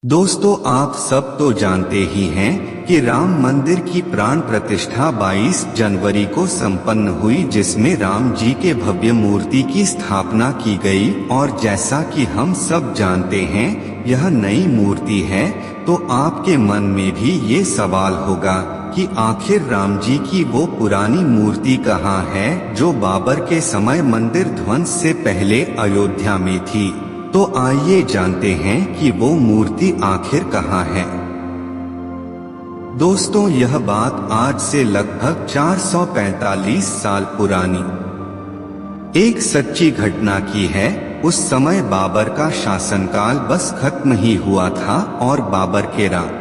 दोस्तों, आप सब तो जानते ही हैं कि राम मंदिर की प्राण प्रतिष्ठा 22 जनवरी को संपन्न हुई, जिसमें राम जी के भव्य मूर्ति की स्थापना की गई। और जैसा कि हम सब जानते हैं, यह नई मूर्ति है, तो आपके मन में भी ये सवाल होगा कि आखिर राम जी की वो पुरानी मूर्ति कहाँ है, जो बाबर के समय मंदिर ध्वंस से पहले अयोध्या में थी। तो आइए जानते हैं कि वो मूर्ति आखिर कहाँ है। दोस्तों, यह बात आज से लगभग 445 साल पुरानी एक सच्ची घटना की है। उस समय बाबर का शासनकाल बस खत्म ही हुआ था और बाबर के राम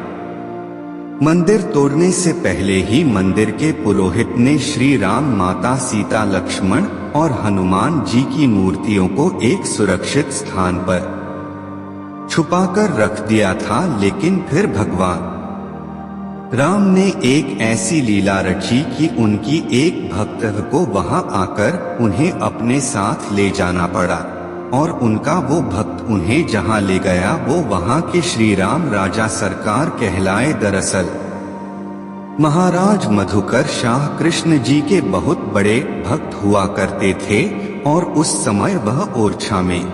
मंदिर तोड़ने से पहले ही मंदिर के पुरोहित ने श्री राम, माता सीता, लक्ष्मण और हनुमान जी की मूर्तियों को एक सुरक्षित स्थान पर छुपाकर रख दिया था। लेकिन फिर भगवान राम ने एक ऐसी लीला रची कि उनकी एक भक्त को वहां आकर उन्हें अपने साथ ले जाना पड़ा, और उनका वो भक्त उन्हें जहां ले गया वो वहां के श्री राम राजा सरकार कहलाए। दरअसल महाराज मधुकर शाह कृष्ण जी के बहुत बड़े भक्त हुआ करते थे, और उस समय वह ओरछा में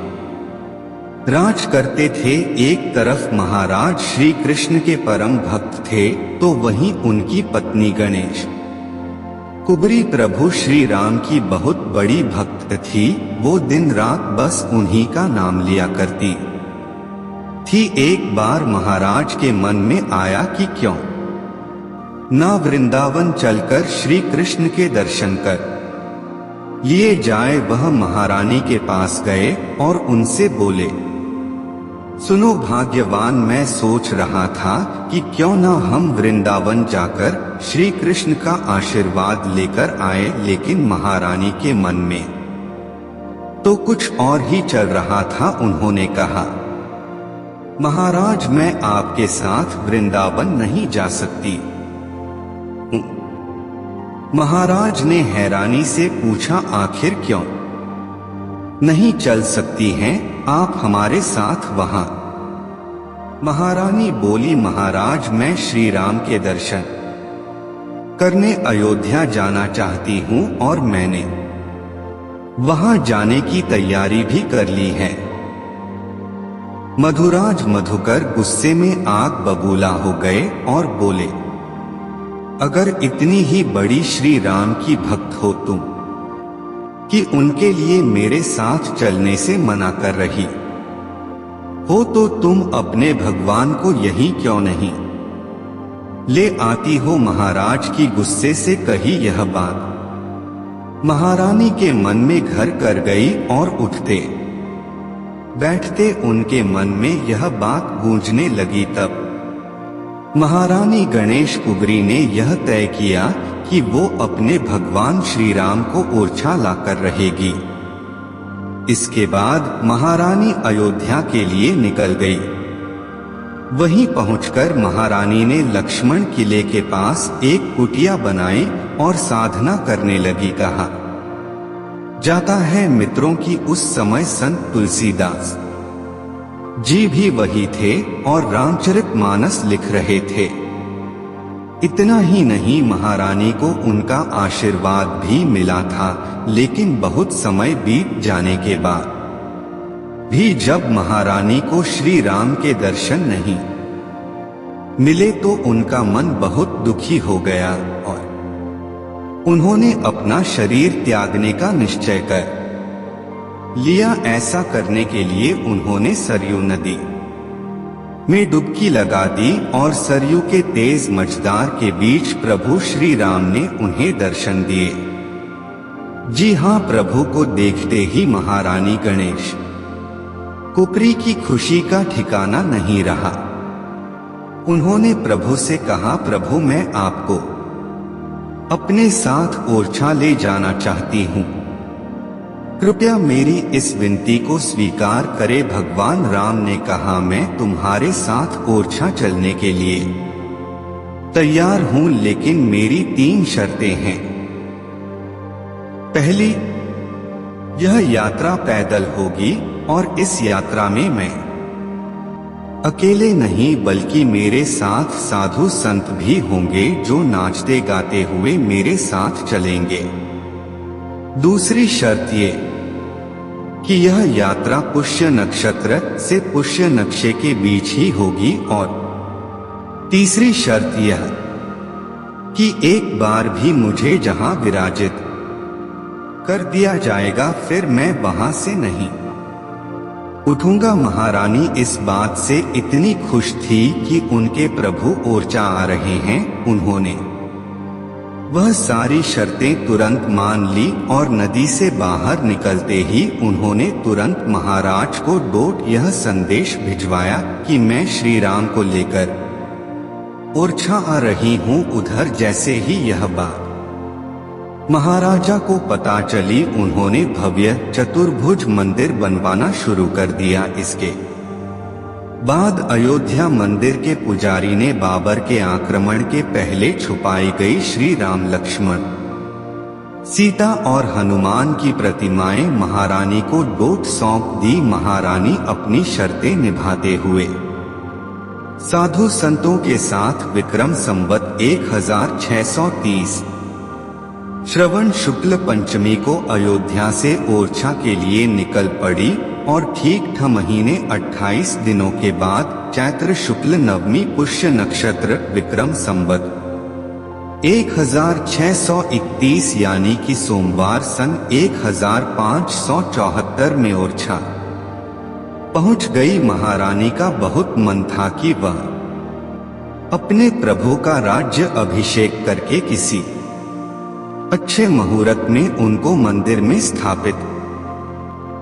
राज करते थे। एक तरफ महाराज श्री कृष्ण के परम भक्त थे, तो वहीं उनकी पत्नी गणेश कुबरी प्रभु श्री राम की बहुत बड़ी भक्त थी। वो दिन रात बस उन्हीं का नाम लिया करती थी। एक बार महाराज के मन में आया कि क्यों ना वृंदावन चलकर श्री कृष्ण के दर्शन कर लिए जाए। वह महारानी के पास गए और उनसे बोले, सुनो भाग्यवान, मैं सोच रहा था कि क्यों ना हम वृंदावन जाकर श्री कृष्ण का आशीर्वाद लेकर आए। लेकिन महारानी के मन में तो कुछ और ही चल रहा था। उन्होंने कहा, महाराज, मैं आपके साथ वृंदावन नहीं जा सकती। महाराज ने हैरानी से पूछा, आखिर क्यों नहीं चल सकती हैं आप हमारे साथ वहां? महारानी बोली, महाराज, मैं श्री राम के दर्शन करने अयोध्या जाना चाहती हूं और मैंने वहां जाने की तैयारी भी कर ली है। मधुराज मधुकर गुस्से में आग बबूला हो गए और बोले, अगर इतनी ही बड़ी श्री राम की भक्त हो तुम कि उनके लिए मेरे साथ चलने से मना कर रही हो, तो तुम अपने भगवान को यहीं क्यों नहीं ले आती हो? महाराज की गुस्से से कही यह बात महारानी के मन में घर कर गई, और उठते बैठते उनके मन में यह बात गूंजने लगी। तब महारानी गणेश कुबरी ने यह तय किया कि वो अपने भगवान श्री राम को ओरछा लाकर रहेगी। इसके बाद महारानी अयोध्या के लिए निकल गई। वहीं पहुंचकर महारानी ने लक्ष्मण किले के पास एक कुटिया बनाई और साधना करने लगी। कहा जाता है मित्रों की उस समय संत तुलसीदास जी भी वही थे और रामचरितमानस लिख रहे थे। इतना ही नहीं, महारानी को उनका आशीर्वाद भी मिला था। लेकिन बहुत समय बीत जाने के बाद भी जब महारानी को श्री राम के दर्शन नहीं मिले, तो उनका मन बहुत दुखी हो गया और उन्होंने अपना शरीर त्यागने का निश्चय कर लिया। ऐसा करने के लिए उन्होंने सरयू नदी में डुबकी लगा दी, और सरयू के तेज मझधार के बीच प्रभु श्री राम ने उन्हें दर्शन दिए। जी हाँ, प्रभु को देखते ही महारानी गणेश कुबरी की खुशी का ठिकाना नहीं रहा। उन्होंने प्रभु से कहा, प्रभु, मैं आपको अपने साथ ओरछा ले जाना चाहती हूँ, कृपया मेरी इस विनती को स्वीकार करे। भगवान राम ने कहा, मैं तुम्हारे साथ ओरछा चलने के लिए तैयार हूं, लेकिन मेरी 3 शर्तें हैं। पहली, यह यात्रा पैदल होगी और इस यात्रा में मैं अकेले नहीं बल्कि मेरे साथ साधु संत भी होंगे जो नाचते गाते हुए मेरे साथ चलेंगे। दूसरी शर्त ये कि यह यात्रा पुष्य नक्षत्र से पुष्य नक्षे के बीच ही होगी, और तीसरी शर्त यह कि एक बार भी मुझे जहां विराजित कर दिया जाएगा फिर मैं वहां से नहीं उठूंगा। महारानी इस बात से इतनी खुश थी कि उनके प्रभु ओरछा आ रहे हैं। उन्होंने वह सारी शर्तें तुरंत मान ली और नदी से बाहर निकलते ही उन्होंने तुरंत महाराज को डोट यह संदेश भिजवाया कि मैं श्री राम को लेकर ओरछा आ रही हूँ। उधर जैसे ही यह बात महाराजा को पता चली, उन्होंने भव्य चतुर्भुज मंदिर बनवाना शुरू कर दिया। इसके बाद अयोध्या मंदिर के पुजारी ने बाबर के आक्रमण के पहले छुपाई गई श्री राम, लक्ष्मण, सीता और हनुमान की प्रतिमाएं महारानी को डोट सौंप दी। महारानी अपनी शर्तें निभाते हुए साधु संतों के साथ विक्रम संवत 1630 श्रवण शुक्ल पंचमी को अयोध्या से ओरछा के लिए निकल पड़ी और ठीक 6 महीने 28 दिनों के बाद चैत्र शुक्ल नवमी पुष्य नक्षत्र विक्रम संवत 1631 यानी कि सोमवार सन 1574 में ओरछा पहुंच गई। महारानी का बहुत मन था कि वह अपने प्रभु का राज्य अभिषेक करके किसी अच्छे मुहूर्त में उनको मंदिर में स्थापित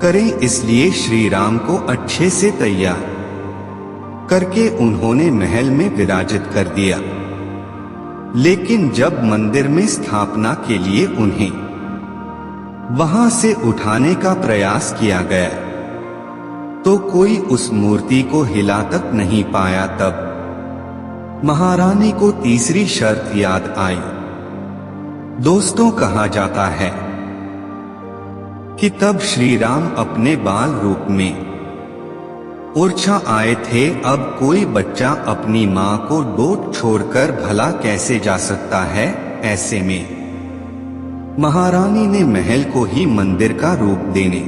करें, इसलिए श्री राम को अच्छे से तैयार करके उन्होंने महल में विराजित कर दिया। लेकिन जब मंदिर में स्थापना के लिए उन्हें वहां से उठाने का प्रयास किया गया तो कोई उस मूर्ति को हिला तक नहीं पाया। तब महारानी को तीसरी शर्त याद आई। दोस्तों, कहा जाता है कि तब श्री राम अपने बाल रूप में ओरछा आए थे। अब कोई बच्चा अपनी मां को डोट छोड़कर भला कैसे जा सकता है। ऐसे में महारानी ने महल को ही मंदिर का रूप देने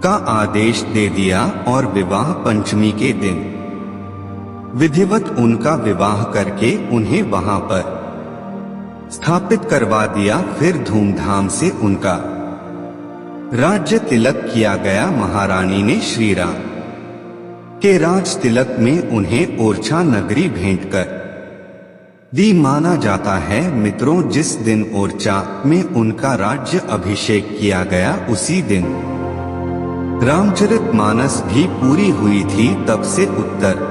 का आदेश दे दिया और विवाह पंचमी के दिन विधिवत उनका विवाह करके उन्हें वहां पर स्थापित करवा दिया। फिर धूमधाम से उनका राज्य तिलक किया गया। महारानी ने श्री राम के राज तिलक में उन्हें ओरछा नगरी भेंट कर दी। माना जाता है मित्रों, जिस दिन ओरछा में उनका राज्य अभिषेक किया गया उसी दिन रामचरितमानस भी पूरी हुई थी। तब से उत्तर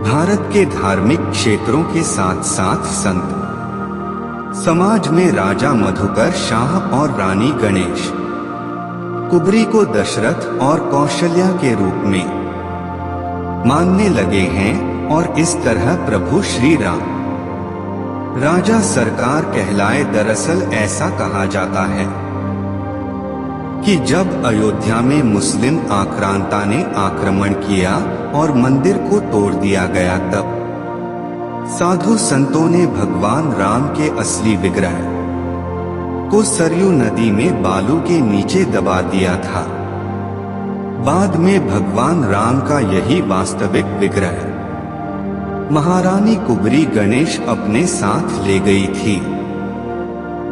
भारत के धार्मिक क्षेत्रों के साथ साथ संत समाज में राजा मधुकर शाह और रानी गणेश कुबरी को दशरथ और कौशल्या के रूप में मानने लगे हैं और इस तरह प्रभु श्री राम राजा सरकार कहलाए। दरअसल ऐसा कहा जाता है कि जब अयोध्या में मुस्लिम आक्रांता ने आक्रमण किया और मंदिर को तोड़ दिया गया, तब साधु संतों ने भगवान राम के असली विग्रह को सरयू नदी में बालू के नीचे दबा दिया था। बाद में भगवान राम का यही वास्तविक विग्रह महारानी कुबरी गणेश अपने साथ ले गई थी।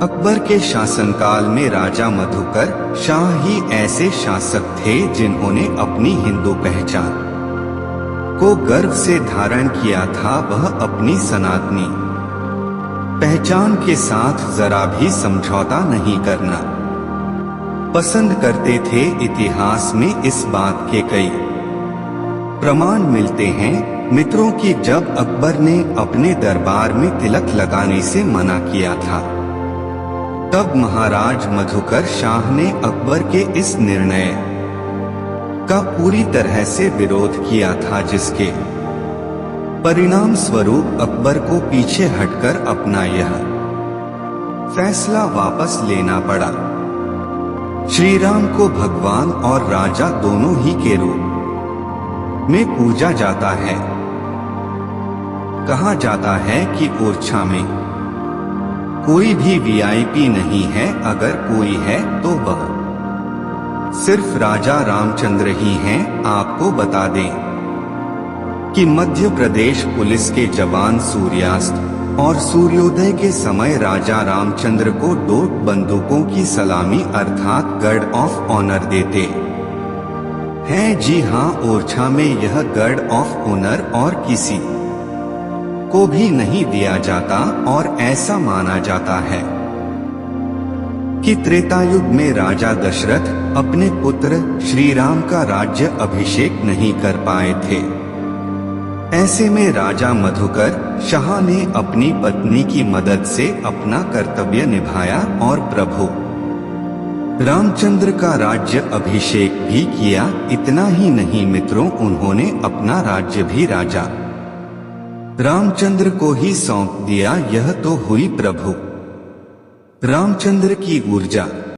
अकबर के शासनकाल में राजा मधुकर शाह ही ऐसे शासक थे जिन्होंने अपनी हिंदू पहचान को गर्व से धारण किया था। वह अपनी सनातनी पहचान के साथ जरा भी समझौता नहीं करना पसंद करते थे। इतिहास में इस बात के कई प्रमाण मिलते हैं मित्रों कि जब अकबर ने अपने दरबार में तिलक लगाने से मना किया था, तब महाराज मधुकर शाह ने अकबर के इस निर्णय का पूरी तरह से विरोध किया था, जिसके परिणाम स्वरूप अकबर को पीछे हटकर अपना यह फैसला वापस लेना पड़ा। श्री राम को भगवान और राजा दोनों ही के रूप में पूजा जाता है। कहा जाता है कि ओरछा में कोई भी वीआईपी नहीं है, अगर कोई है तो वह सिर्फ राजा रामचंद्र ही हैं। आपको बता दें कि मध्य प्रदेश पुलिस के जवान सूर्यास्त और सूर्योदय के समय राजा रामचंद्र को 2 बंदूकों की सलामी अर्थात गार्ड ऑफ ऑनर देते हैं। जी हां, ओरछा में यह गार्ड ऑफ ऑनर और किसी को भी नहीं दिया जाता और ऐसा माना जाता है कि त्रेता युग में राजा दशरथ अपने पुत्र श्री राम का राज्य अभिषेक नहीं कर पाए थे। ऐसे में राजा मधुकर शाह ने अपनी पत्नी की मदद से अपना कर्तव्य निभाया और प्रभु रामचंद्र का राज्य अभिषेक भी किया। इतना ही नहीं मित्रों, उन्होंने अपना राज्य भी राजा रामचंद्र को ही सौंप दिया। यह तो हुई प्रभु रामचंद्र की ऊर्जा।